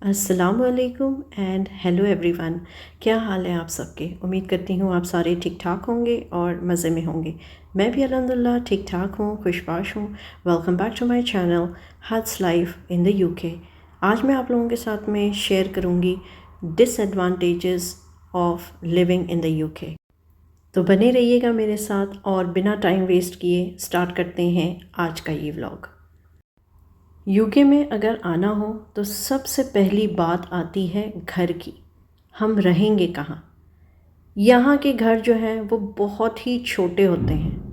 अस्सलामुअलैकुम and hello everyone. क्या हाल है आप सबके? उम्मीद करती हूँ आप सारे ठीक ठाक होंगे और मज़े में होंगे। मैं भी अल्हम्दुलिल्लाह ठीक ठाक हूँ, खुशबाश हूँ। Welcome back to my channel huts life in the UK. आज मैं आप लोगों के साथ में शेयर करूँगी disadvantages of living in the UK. तो बने रहिएगा मेरे साथ और बिना टाइम वेस्ट किए स्टार्ट करते हैं आज का ये व्लॉग। यूके में अगर आना हो तो सबसे पहली बात आती है घर की। हम रहेंगे कहाँ? यहाँ के घर जो हैं वो बहुत ही छोटे होते हैं।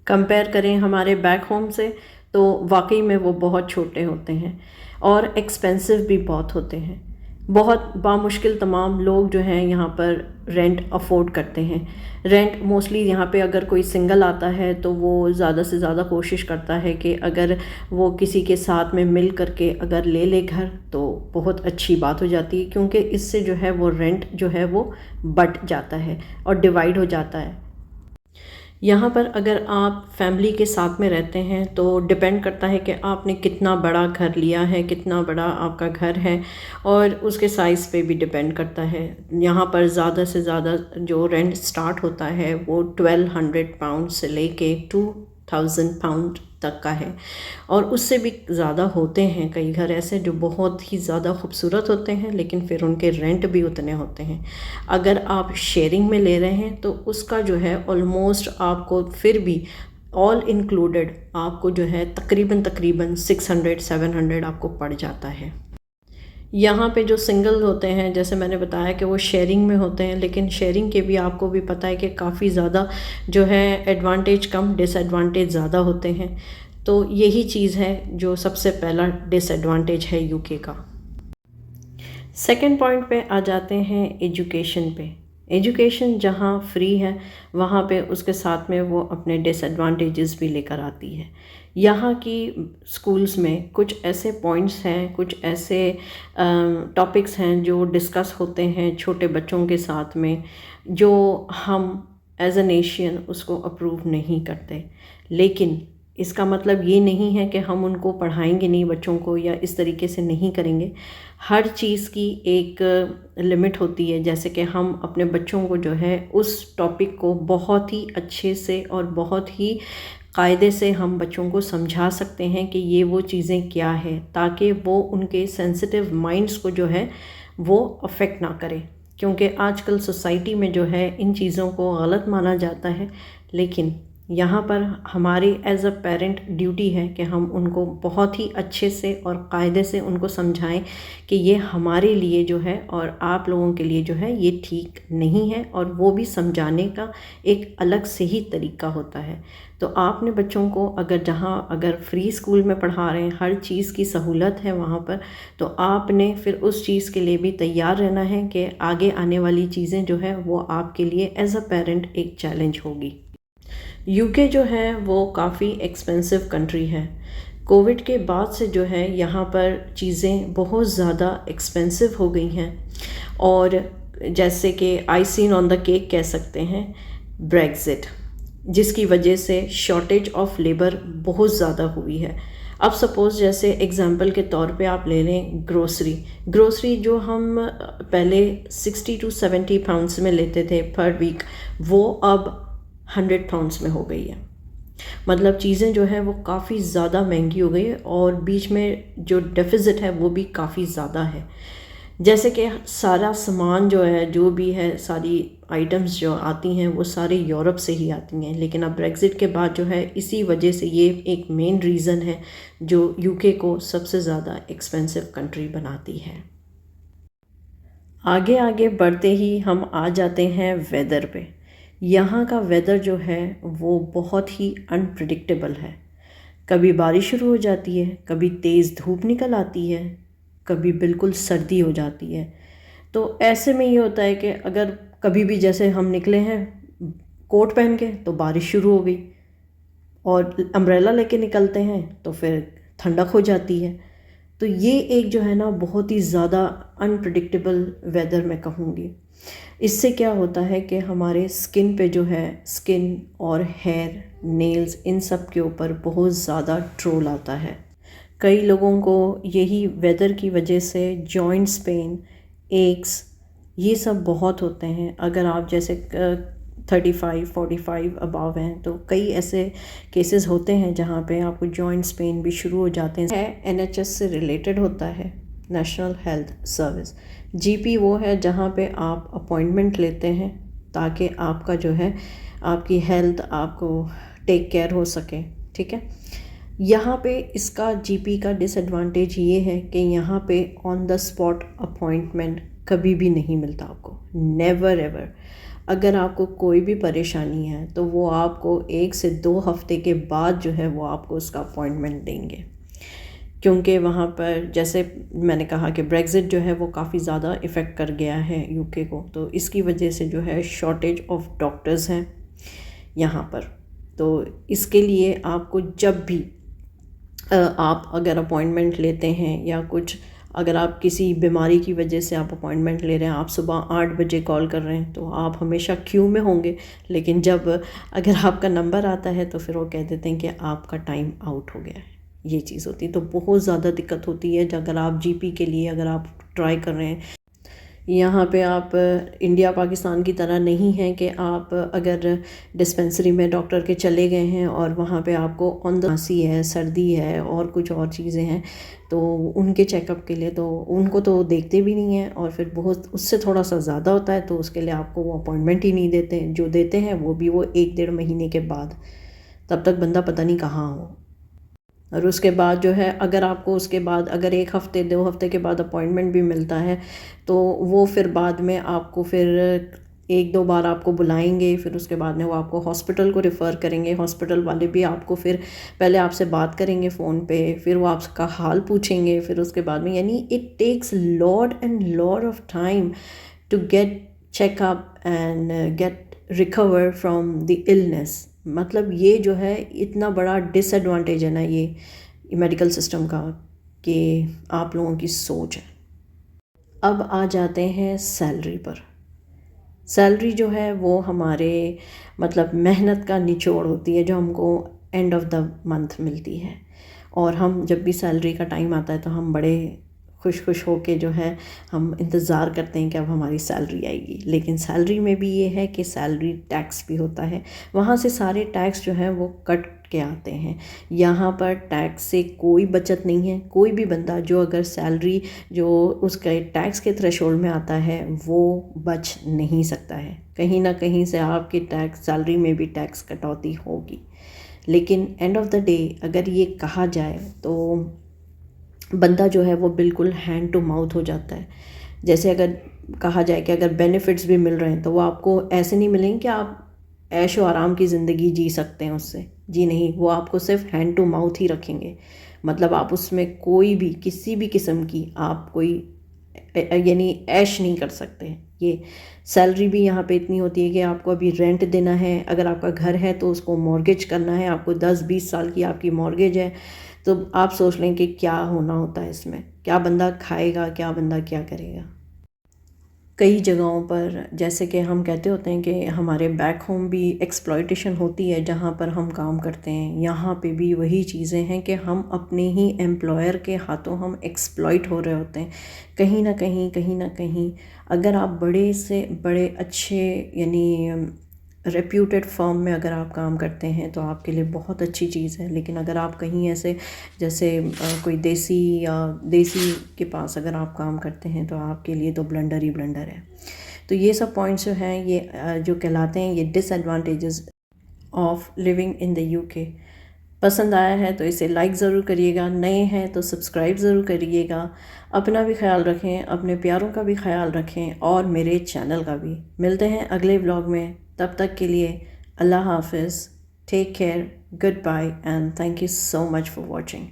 कंपेयर करें हमारे बैक होम से तो वाकई में वो बहुत छोटे होते हैं और एक्सपेंसिव भी बहुत होते हैं। बहुत बामुश्किल तमाम लोग जो हैं यहाँ पर रेंट अफोर्ड करते हैं। रेंट मोस्टली यहाँ पे अगर कोई सिंगल आता है तो वो ज़्यादा से ज़्यादा कोशिश करता है कि अगर वो किसी के साथ में मिल करके अगर ले ले घर तो बहुत अच्छी बात हो जाती है, क्योंकि इससे जो है वो रेंट जो है वो बढ़ जाता है और डिवाइड हो जाता है। यहाँ पर अगर आप फैमिली के साथ में रहते हैं तो डिपेंड करता है कि आपने कितना बड़ा घर लिया है, कितना बड़ा आपका घर है, और उसके साइज़ पे भी डिपेंड करता है। यहाँ पर ज़्यादा से ज़्यादा जो रेंट स्टार्ट होता है वो 1200 पाउंड से लेके 2000 पाउंड तक का है, और उससे भी ज़्यादा होते हैं कई घर ऐसे जो बहुत ही ज़्यादा खूबसूरत होते हैं, लेकिन फिर उनके रेंट भी उतने होते हैं। अगर आप शेयरिंग में ले रहे हैं तो उसका जो है ऑलमोस्ट आपको फिर भी ऑल इंक्लूडेड आपको जो है तकरीबन 600-700 आपको पड़ जाता है। यहाँ पे जो सिंगल होते हैं, जैसे मैंने बताया कि वो शेयरिंग में होते हैं, लेकिन शेयरिंग के भी आपको भी पता है कि काफ़ी ज़्यादा जो है एडवांटेज कम डिसएडवांटेज ज़्यादा होते हैं। तो यही चीज़ है जो सबसे पहला डिसएडवांटेज है यूके का। सेकंड पॉइंट पे आ जाते हैं एजुकेशन पे। एजुकेशन जहाँ फ्री है वहाँ पे उसके साथ में वो अपने डिसएडवांटेजेस भी लेकर आती है। यहाँ की स्कूल्स में कुछ ऐसे पॉइंट्स हैं, कुछ ऐसे टॉपिक्स हैं जो डिस्कस होते हैं छोटे बच्चों के साथ में, जो हम एज अ नेशन उसको अप्रूव नहीं करते। लेकिन इसका मतलब ये नहीं है कि हम उनको पढ़ाएंगे नहीं बच्चों को, या इस तरीके से नहीं करेंगे। हर चीज़ की एक लिमिट होती है। जैसे कि हम अपने बच्चों को जो है उस टॉपिक को बहुत ही अच्छे से और बहुत ही कायदे से हम बच्चों को समझा सकते हैं कि ये वो चीज़ें क्या है, ताकि वो उनके सेंसिटिव माइंड्स को जो है वो अफेक्ट ना करे। क्योंकि आजकल सोसाइटी में जो है इन चीज़ों को गलत माना जाता है, लेकिन यहाँ पर हमारी एज अ पेरेंट ड्यूटी है कि हम उनको बहुत ही अच्छे से और कायदे से उनको समझाएं कि ये हमारे लिए जो है और आप लोगों के लिए जो है ये ठीक नहीं है, और वो भी समझाने का एक अलग से ही तरीका होता है। तो आपने बच्चों को अगर फ्री स्कूल में पढ़ा रहे हैं, हर चीज़ की सहूलत है वहाँ पर, तो आपने फिर उस चीज़ के लिए भी तैयार रहना है कि आगे आने वाली चीज़ें जो है वो आपके लिए एज अ पेरेंट एक चैलेंज होगी। यूके जो है वो काफ़ी एक्सपेंसिव कंट्री है। कोविड के बाद से जो है यहाँ पर चीज़ें बहुत ज़्यादा एक्सपेंसिव हो गई हैं, और जैसे कि आइसिंग ऑन द केक कह सकते हैं ब्रेग्ज़िट, जिसकी वजह से शॉर्टेज ऑफ लेबर बहुत ज़्यादा हुई है। अब सपोज़ जैसे एग्ज़ाम्पल के तौर पे आप ले लें ग्रोसरी जो हम पहले 60-70 पाउंड्स में लेते थे पर वीक, वो अब 100 पाउंड्स में हो गई है। मतलब चीज़ें जो है वो काफ़ी ज़्यादा महंगी हो गई है, और बीच में जो डेफिसिट है वो भी काफ़ी ज़्यादा है। जैसे कि सारा सामान जो है, जो भी है, सारी आइटम्स जो आती हैं वो सारे यूरोप से ही आती हैं, लेकिन अब ब्रेग्ज़िट के बाद जो है इसी वजह से ये एक मेन रीज़न है जो यूके को सबसे ज़्यादा एक्सपेंसिव कंट्री बनाती है। आगे आगे बढ़ते ही हम आ जाते हैं वेदर पे। यहाँ का वेदर जो है वो बहुत ही अनप्रिडिक्टेबल है। कभी बारिश शुरू हो जाती है, कभी तेज़ धूप निकल आती है, कभी बिल्कुल सर्दी हो जाती है। तो ऐसे में ये होता है कि अगर कभी भी जैसे हम निकले हैं कोट पहन के तो बारिश शुरू हो गई, और अम्ब्रेला लेके निकलते हैं तो फिर ठंडक हो जाती है। तो ये एक जो है ना बहुत ही ज़्यादा अनप्रिडिक्टेबल वेदर मैं कहूँगी। इससे क्या होता है कि हमारे स्किन पे जो है, स्किन और हेयर, नेल्स, इन सब के ऊपर बहुत ज़्यादा ट्रोल आता है। कई लोगों को यही वेदर की वजह से जॉइंट्स पेन, एक्स, ये सब बहुत होते हैं। अगर आप जैसे 35-45 अबव हैं तो कई ऐसे केसेस होते हैं जहाँ पे आपको जॉइंट्स पेन भी शुरू हो जाते हैं। NHS से रिलेटेड होता है, नेशनल हेल्थ सर्विस। GP वो है जहाँ पे आप अपॉइंटमेंट लेते हैं ताकि आपका जो है आपकी हेल्थ आपको टेक केयर हो सके, ठीक है। यहाँ पे इसका GP का डिसएडवांटेज ये है कि यहाँ पे ऑन द स्पॉट अपॉइंटमेंट कभी भी नहीं मिलता आपको, नेवर एवर। अगर आपको कोई भी परेशानी है तो वो आपको 1 से 2 हफ्ते के बाद जो है वो आपको उसका अपॉइंटमेंट देंगे, क्योंकि वहाँ पर जैसे मैंने कहा कि ब्रेग्ज़िट जो है वो काफ़ी ज़्यादा इफ़ेक्ट कर गया है UK को, तो इसकी वजह से जो है शॉर्टेज ऑफ डॉक्टर्स हैं यहाँ पर। तो इसके लिए आपको जब भी आप अगर अपॉइंटमेंट लेते हैं या कुछ, अगर आप किसी बीमारी की वजह से आप अपॉइंटमेंट ले रहे हैं, आप सुबह 8 बजे कॉल कर रहे हैं तो आप हमेशा क्यू में होंगे, लेकिन जब अगर आपका नंबर आता है तो फिर वो कह देते हैं कि आपका टाइम आउट हो गया है। ये चीज़ होती है, तो बहुत ज़्यादा दिक्कत होती है अगर आप GP के लिए अगर आप ट्राई कर रहे हैं। यहाँ पे आप इंडिया पाकिस्तान की तरह नहीं है कि आप अगर डिस्पेंसरी में डॉक्टर के चले गए हैं और वहाँ पे आपको ऑन द खांसी है, सर्दी है और कुछ और चीज़ें हैं तो उनके चेकअप के लिए तो उनको तो देखते भी नहीं हैं, और फिर बहुत उससे थोड़ा सा ज़्यादा होता है तो उसके लिए आपको वो अपॉइंटमेंट ही नहीं देते। जो देते हैं वो भी वो 1-1.5 महीने के बाद, तब तक बंदा पता नहीं कहाँ हो। और उसके बाद जो है अगर आपको उसके बाद अगर 1 हफ़्ते 2 हफ़्ते के बाद अपॉइंटमेंट भी मिलता है तो वो फिर बाद में आपको फिर 1-2 बार आपको बुलाएंगे, फिर उसके बाद में वो आपको हॉस्पिटल को रेफ़र करेंगे। हॉस्पिटल वाले भी आपको फिर पहले आपसे बात करेंगे फ़ोन पे, फिर वो आपका हाल पूछेंगे, फिर उसके बाद में, यानी it takes lot and lot of time to get checkup and get recover from the illness. मतलब ये जो है इतना बड़ा डिसएडवांटेज है ना ये मेडिकल सिस्टम का, कि आप लोगों की सोच है। अब आ जाते हैं सैलरी पर। सैलरी जो है वो हमारे मतलब मेहनत का निचोड़ होती है जो हमको एंड ऑफ द मंथ मिलती है, और हम जब भी सैलरी का टाइम आता है तो हम बड़े खुश होके जो है हम इंतज़ार करते हैं कि अब हमारी सैलरी आएगी। लेकिन सैलरी में भी ये है कि सैलरी टैक्स भी होता है, वहाँ से सारे टैक्स जो हैं वो कट के आते हैं। यहाँ पर टैक्स से कोई बचत नहीं है। कोई भी बंदा जो अगर सैलरी जो उसके टैक्स के थ्रेशोल्ड में आता है वो बच नहीं सकता है। कहीं ना कहीं से आपकी टैक्स सैलरी में भी टैक्स कटौती होगी। लेकिन एंड ऑफ द डे अगर ये कहा जाए तो बंदा जो है वो बिल्कुल हैंड टू माउथ हो जाता है। जैसे अगर कहा जाए कि अगर बेनिफिट्स भी मिल रहे हैं तो वो आपको ऐसे नहीं मिलेंगे कि आप ऐश व आराम की ज़िंदगी जी सकते हैं उससे, जी नहीं, वो आपको सिर्फ हैंड टू माउथ ही रखेंगे। मतलब आप उसमें कोई भी किसी भी किस्म की आप कोई यानी ऐश नहीं कर सकते। ये सैलरी भी यहाँ पे इतनी होती है कि आपको अभी रेंट देना है, अगर आपका घर है तो उसको मॉर्गेज करना है, आपको 10-20 साल की आपकी मॉर्गेज है, तो आप सोच लें कि क्या होना होता है इसमें, क्या बंदा खाएगा, क्या बंदा क्या करेगा। कई जगहों पर जैसे कि हम कहते होते हैं कि हमारे बैक होम भी एक्सप्लॉयटेशन होती है जहाँ पर हम काम करते हैं, यहाँ पे भी वही चीज़ें हैं कि हम अपने ही एम्प्लॉयर के हाथों हम एक्सप्लॉइट हो रहे होते हैं कहीं ना कहीं। अगर आप बड़े से बड़े अच्छे यानी रेप्यूटेड फर्म में अगर आप काम करते हैं तो आपके लिए बहुत अच्छी चीज़ है, लेकिन अगर आप कहीं ऐसे जैसे कोई देसी के पास अगर आप काम करते हैं तो आपके लिए तो ब्लंडर ही ब्लंडर है। तो ये सब पॉइंट्स जो हैं ये जो कहलाते हैं ये disadvantages of living in the UK। पसंद आया है तो इसे लाइक ज़रूर करिएगा, नए हैं तो सब्सक्राइब ज़रूर करिएगा। अपना भी ख्याल रखें, अपने प्यारों का भी ख्याल रखें और मेरे चैनल का भी। मिलते हैं अगले व्लॉग में, तब तक के लिए अल्लाह हाफिज़, take care, goodbye and thank you so much for watching.